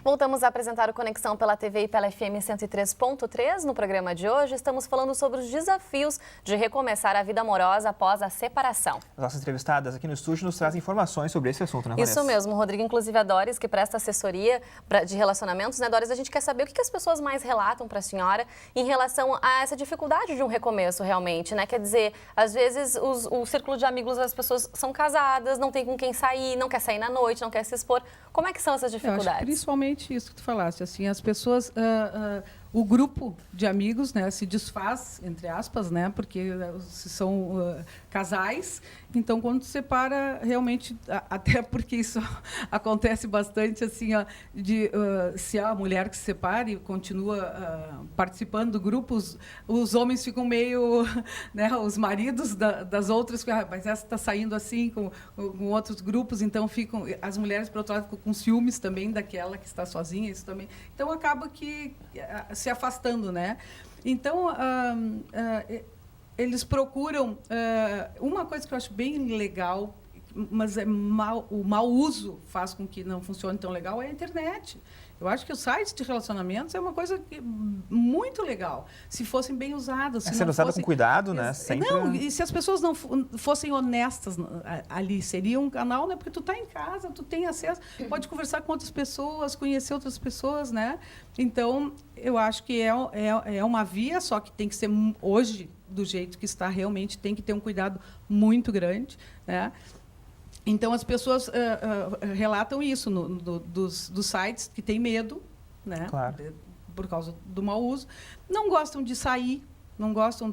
Voltamos a apresentar o Conexão pela TV e pela FM 103.3. No programa de hoje, estamos falando sobre os desafios de recomeçar a vida amorosa após a separação. As nossas entrevistadas aqui no estúdio nos trazem informações sobre esse assunto, né, Vanessa? Isso mesmo, Rodrigo. Inclusive, a Doris, que presta assessoria de relacionamentos, né, Doris? A gente quer saber o que as pessoas mais relatam para a senhora em relação a essa dificuldade de um recomeço, realmente, né? Quer dizer, às vezes, o círculo de amigos das pessoas são casadas, não tem com quem sair, não quer sair na noite, não quer se expor. Como é que são essas dificuldades? Eu acho principalmente isso que tu falaste, assim, as pessoas, o grupo de amigos, né, se desfaz, entre aspas, né, porque são casais, então quando se separa, realmente, até porque isso acontece bastante, assim, ó, se a mulher que se separa e continua participando do grupo, os homens ficam meio, né, os maridos das outras, mas essa está saindo assim com outros grupos, então ficam, as mulheres, por outro lado, ficam com ciúmes também daquela que está sozinha, isso também. Então acaba que se afastando, né? Então eles procuram uma coisa que eu acho bem legal, mas o mau uso faz com que não funcione tão legal, é a internet. Eu acho que os sites de relacionamentos é uma coisa muito legal, se fossem bem usados. Se sendo usada com cuidado, né? Sempre... Não, e se as pessoas não fossem honestas ali, seria um canal, né? Porque tu está em casa, tu tem acesso, pode conversar com outras pessoas, conhecer outras pessoas, né? Então, eu acho que é uma via, só que tem que ser hoje, do jeito que está realmente, tem que ter um cuidado muito grande, né? Então, as pessoas relatam isso dos sites que têm medo, né? Claro. Por causa do mau uso. Não gostam de sair, não gostam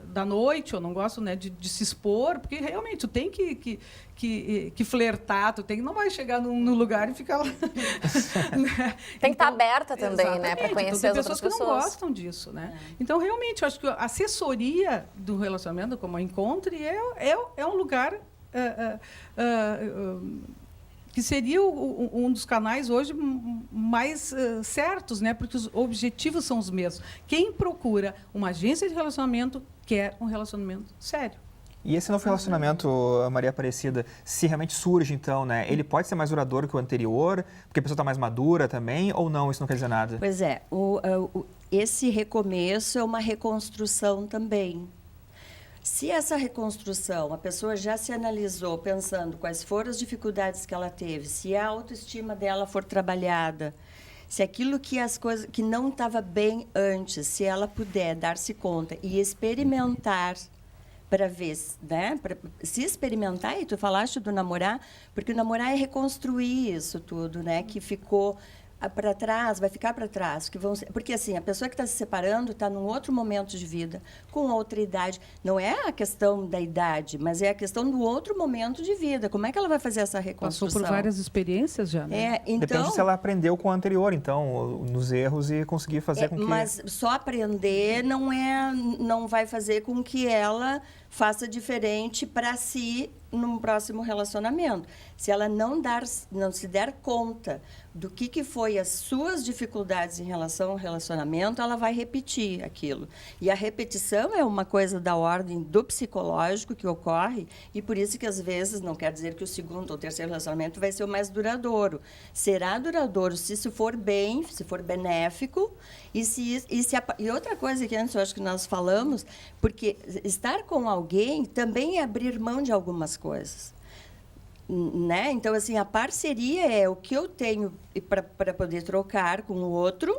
da noite, ou não gostam, né, de se expor, porque realmente tu tem que flertar, não vai chegar no lugar e ficar lá. Né? Tem que estar aberta também, né, para conhecer então, as outras pessoas. Tem pessoas que não gostam disso, né? Então, realmente, eu acho que a assessoria do relacionamento, como a Encontre, é um lugar... que seria um dos canais hoje mais certos, né? Porque os objetivos são os mesmos. Quem procura uma agência de relacionamento quer um relacionamento sério. E esse novo relacionamento, Maria Aparecida, se realmente surge, então, né? Ele pode ser mais duradouro que o anterior, porque a pessoa está mais madura também, ou não? Isso não quer dizer nada? Pois é, esse recomeço é uma reconstrução também. Se essa reconstrução, a pessoa já se analisou pensando quais foram as dificuldades que ela teve, se a autoestima dela for trabalhada, se aquilo as coisas que não estava bem antes, se ela puder dar-se conta e experimentar para ver, né? Pra se experimentar, e tu falaste do namorar, porque o namorar é reconstruir isso tudo, né? Que ficou para trás, vai ficar para trás. Porque, assim, a pessoa que está se separando está num outro momento de vida, com outra idade. Não é a questão da idade, mas é a questão do outro momento de vida. Como é que ela vai fazer essa reconstrução? Passou por várias experiências já, né? Então, depende se ela aprendeu com o anterior, então, nos erros e conseguir fazer com que... Mas só aprender não vai fazer com que ela faça diferente para si num próximo relacionamento. Se ela não se der conta do que foi as suas dificuldades em relação ao relacionamento, ela vai repetir aquilo. E a repetição é uma coisa da ordem do psicológico que ocorre, e por isso que, às vezes, não quer dizer que o segundo ou terceiro relacionamento vai ser o mais duradouro. Será duradouro se isso for bem, se for benéfico, e outra coisa que antes eu acho que nós falamos, porque estar com alguém também é abrir mão de algumas coisas. Né? Então, assim, a parceria é o que eu tenho para poder trocar com o outro.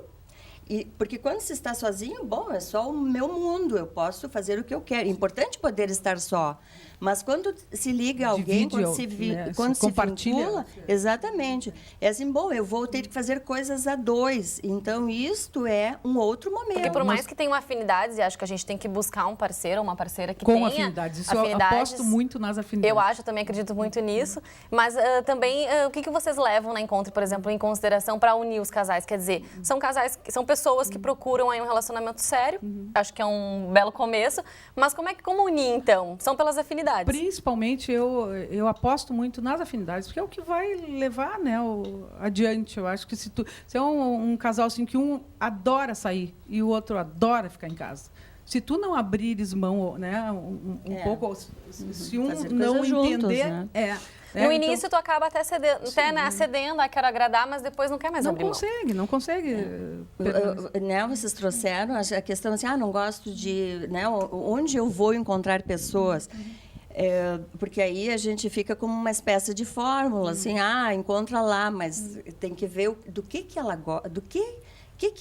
Porque quando se está sozinho, bom, é só o meu mundo, eu posso fazer o que eu quero. É importante poder estar só. Mas quando se liga a alguém, quando se vincula, exatamente. É assim, bom, eu vou ter que fazer coisas a dois. Então, isto é um outro momento. Porque por mais que tenham afinidades, e acho que a gente tem que buscar um parceiro ou uma parceira que com tenha afinidades. Isso eu aposto muito nas afinidades. Eu acho, também acredito muito nisso. Mas também, o que vocês levam na Encontre, por exemplo, em consideração para unir os casais? Quer dizer, são casais, são pessoas que procuram aí um relacionamento sério. Acho que é um belo começo. Mas como unir, então? São pelas afinidades. Principalmente, eu aposto muito nas afinidades, porque é o que vai levar, né, adiante. Eu acho que se é um casal assim, que um adora sair e o outro adora ficar em casa, se tu não abrires mão, né, um pouco, se um Fazer não coisa juntos, entender, né? No início, tu acaba até cedendo, cedendo, quero agradar, mas depois não quer mais abrir mão. não consegue. Né, vocês trouxeram a questão assim, não gosto de... Né, onde eu vou encontrar pessoas? Porque aí a gente fica como uma espécie de fórmula, assim, encontra lá, mas tem que ver do que ela gosta, do que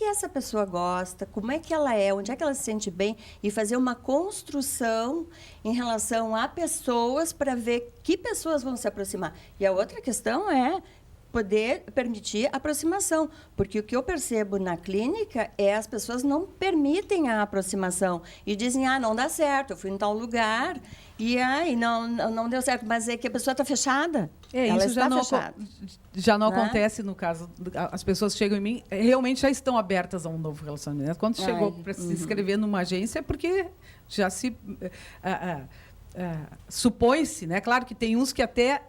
essa pessoa gosta, como é que ela é, onde é que ela se sente bem, e fazer uma construção em relação a pessoas para ver que pessoas vão se aproximar. E a outra questão é poder permitir aproximação, porque o que eu percebo na clínica é as pessoas não permitem a aproximação e dizem, não dá certo, eu fui em tal lugar e não deu certo, mas é que a pessoa está fechada. Ela isso está fechada. já não acontece no caso, as pessoas chegam em mim, realmente já estão abertas a um novo relacionamento. Quando chegou para se inscrever numa agência, é porque já se... supõe-se, né? Claro que tem uns que até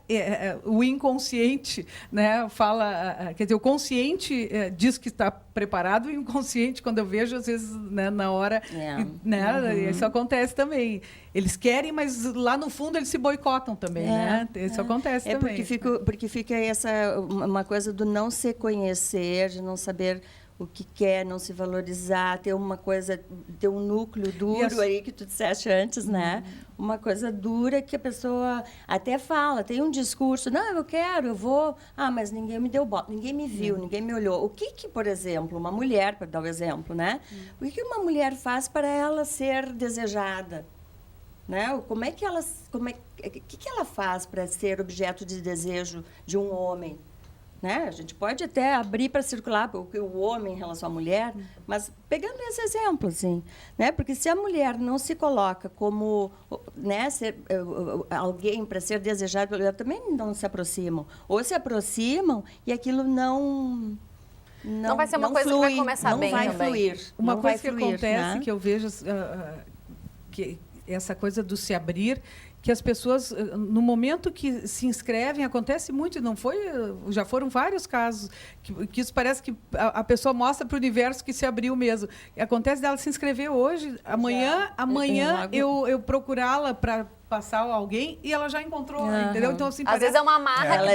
o inconsciente, né, fala, quer dizer, o consciente diz que está preparado e o inconsciente, quando eu vejo, às vezes, né, na hora, né, isso acontece também. Eles querem, mas lá no fundo eles se boicotam também, né? Isso acontece também. Porque fica uma coisa do não se conhecer, de não saber o que quer, não se valorizar, ter uma coisa, ter um núcleo duro aí que tu disseste antes, né? Uma coisa dura que a pessoa até fala, tem um discurso, eu vou, mas ninguém me deu bola, ninguém me viu, ninguém me olhou. O que, por exemplo, uma mulher, para dar o exemplo, né? O que uma mulher faz para ela ser desejada? Né? O que ela faz para ser objeto de desejo de um homem? Né? A gente pode até abrir para circular o homem em relação à mulher, mas pegando esse exemplo, assim, né? Porque se a mulher não se coloca como, né, alguém para ser desejado, elas também não se aproximam. Ou se aproximam e aquilo não vai ser uma coisa flui, que vai começar bem também. Fluir. Uma não coisa vai que fluir, acontece, né? que eu vejo, que essa coisa do se abrir, que as pessoas, no momento que se inscrevem, acontece muito, já foram vários casos, que isso parece que a pessoa mostra para o universo que se abriu mesmo. Acontece dela se inscrever hoje, amanhã eu procurá-la para passar alguém e ela já encontrou, entendeu? Então, assim, às vezes é uma marra que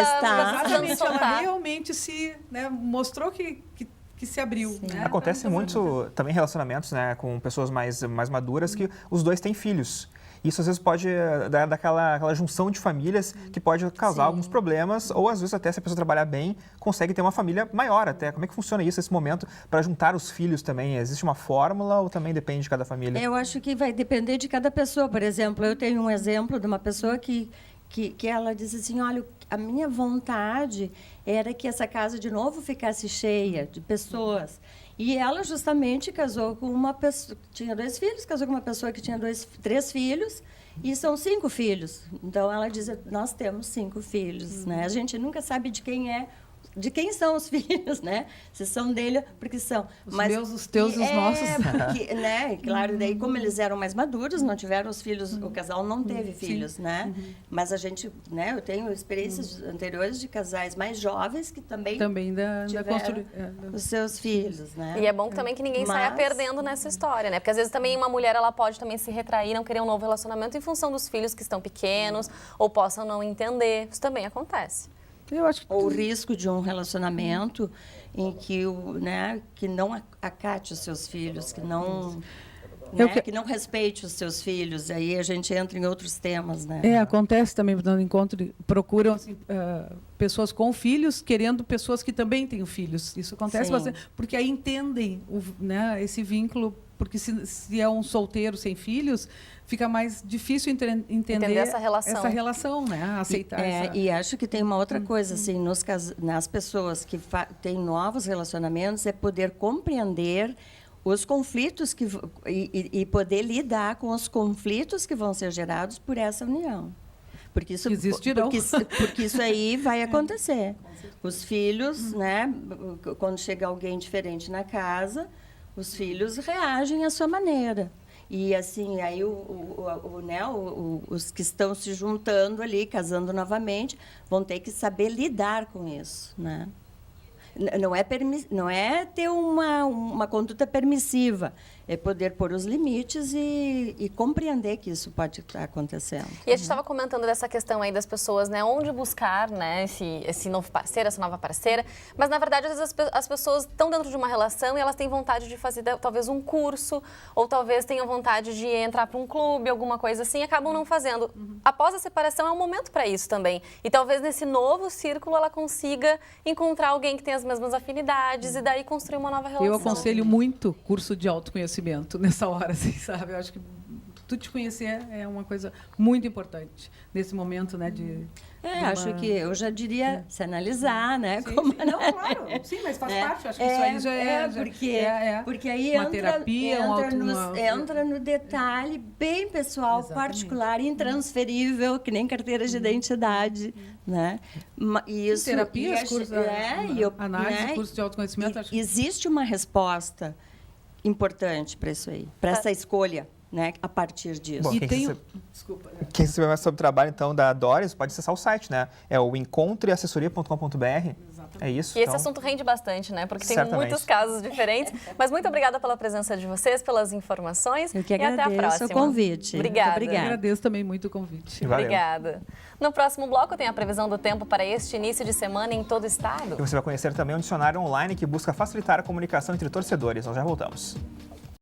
ela realmente se, né, mostrou que se abriu. Né? Acontece muito também relacionamentos, né, com pessoas mais maduras que os dois têm filhos. Isso, às vezes, pode dar aquela junção de famílias que pode causar alguns problemas, ou, às vezes, até se a pessoa trabalhar bem, consegue ter uma família maior até. Como é que funciona isso, esse momento, para juntar os filhos também? Existe uma fórmula ou também depende de cada família? Eu acho que vai depender de cada pessoa. Por exemplo, eu tenho um exemplo de uma pessoa que ela disse assim, olha, a minha vontade era que essa casa de novo ficasse cheia de pessoas. E ela justamente casou com uma pessoa, tinha 2 filhos, casou com uma pessoa que tinha 3 filhos, e são 5 filhos. Então, ela diz, nós temos 5 filhos, né? A gente nunca sabe de quem são os filhos, né? Se são dele, porque são. Os teus e os nossos. Porque, né? Claro, daí como eles eram mais maduros, não tiveram os filhos, o casal não teve filhos, né? Mas a gente, né? Eu tenho experiências anteriores de casais mais jovens que também tiveram os seus filhos, né? E é bom também que ninguém saia perdendo nessa história, né? Porque às vezes também uma mulher, ela pode também se retrair, não querer um novo relacionamento em função dos filhos que estão pequenos ou possam não entender. Isso também acontece. Eu acho que ou o risco de um relacionamento em que que não acate os seus filhos, que não que não respeite os seus filhos. Aí a gente entra em outros temas, né? Acontece também no encontro, procuram assim, pessoas com filhos querendo pessoas que também têm filhos. Isso acontece bastante, porque aí entendem esse vínculo, porque se é um solteiro sem filhos, fica mais difícil entender essa relação, né? Aceitar essa... E acho que tem uma outra coisa, assim, nas pessoas que têm novos relacionamentos, é poder compreender os conflitos e poder lidar com os conflitos que vão ser gerados por essa união. Porque isso, porque isso aí vai acontecer. Os filhos, né? Quando chega alguém diferente na casa, os filhos reagem à sua maneira. E, assim, aí os que estão se juntando ali, casando novamente, vão ter que saber lidar com isso, né? Não é ter uma conduta permissiva, é poder pôr os limites e compreender que isso pode estar acontecendo. E a gente estava comentando dessa questão aí das pessoas, né? Onde buscar, né? Esse novo parceiro, essa nova parceira. Mas, na verdade, às vezes as pessoas estão dentro de uma relação e elas têm vontade de fazer talvez um curso, ou talvez tenham vontade de entrar para um clube, alguma coisa assim, e acabam não fazendo. Após a separação é um momento para isso também. E talvez nesse novo círculo ela consiga encontrar alguém que tem as mesmas afinidades e daí construir uma nova relação. Eu aconselho muito curso de autoconhecimento nessa hora, assim, sabe? Eu acho que tu te conhecer é uma coisa muito importante nesse momento, né? Acho que eu já diria se analisar, né? Sim, Como, sim. Não, claro. Sim, mas faz parte. Acho que isso aí já é. Porque aí uma terapia, entra no detalhe bem pessoal, Exatamente. particular, intransferível, que nem carteira de identidade, né? E isso, terapias, cursos, análise, né? curso de autoconhecimento. Acho que Existe uma resposta importante para isso aí, para essa escolha, né? A partir disso. Bom, e quem tem... quiser- Desculpa. Quem saber mais sobre o trabalho, então, da Doris, pode acessar o site, né? É o encontreassessoria.com.br. É isso. E esse então. assunto rende bastante, né? Porque tem Certamente. muitos casos diferentes. Mas muito obrigada pela presença de vocês, pelas informações. Eu que e até a agradeço próxima. o convite. Obrigada. Muito obrigada. Agradeço também muito o convite. Valeu. Obrigada. No próximo bloco tem a previsão do tempo para este início de semana em todo o estado. E você vai conhecer também um dicionário online que busca facilitar a comunicação entre torcedores. Nós já voltamos.